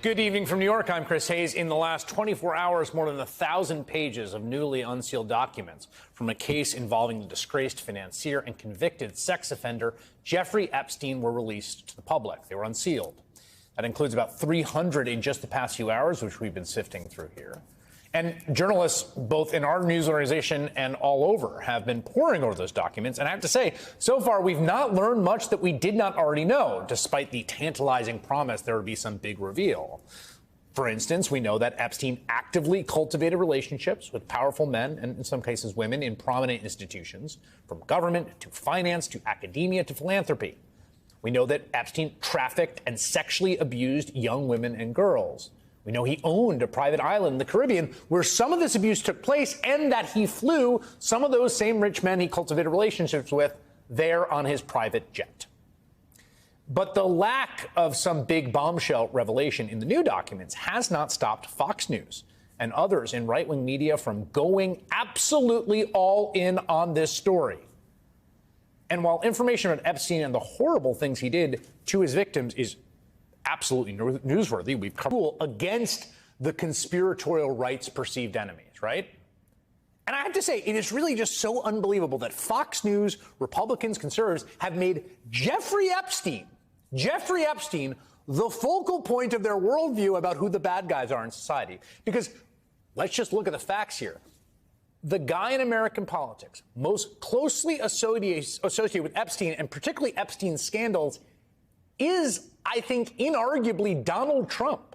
Good evening from New York. I'm Chris Hayes. In the last 24 hours, more than 1,000 pages of newly unsealed documents from a case involving the disgraced financier and convicted sex offender Jeffrey Epstein were released to the public. They were unsealed. That includes about 300 in just the past few hours, which we've been sifting through here. And journalists, both in our news organization and all over, have been poring over those documents. And I have to say, so far, we've not learned much that we did not already know, despite the tantalizing promise there would be some big reveal. For instance, we know that Epstein actively cultivated relationships with powerful men, and in some cases women, in prominent institutions, from government to finance to academia to philanthropy. We know that Epstein trafficked and sexually abused young women and girls. We know he owned a private island in the Caribbean where some of this abuse took place, and that he flew some of those same rich men he cultivated relationships with there on his private jet. But the lack of some big bombshell revelation in the new documents has not stopped Fox News and others in right-wing media from going absolutely all in on this story. And while information on Epstein and the horrible things he did to his victims is absolutely newsworthy, we've covered against the conspiratorial right's perceived enemies, right? And I have to say, it is really just so unbelievable that Fox News, Republicans, conservatives have made Jeffrey Epstein, the focal point of their worldview about who the bad guys are in society. Because let's just look at the facts here. The guy in American politics most closely associated with Epstein, and particularly Epstein's scandals, is, I think, inarguably Donald Trump.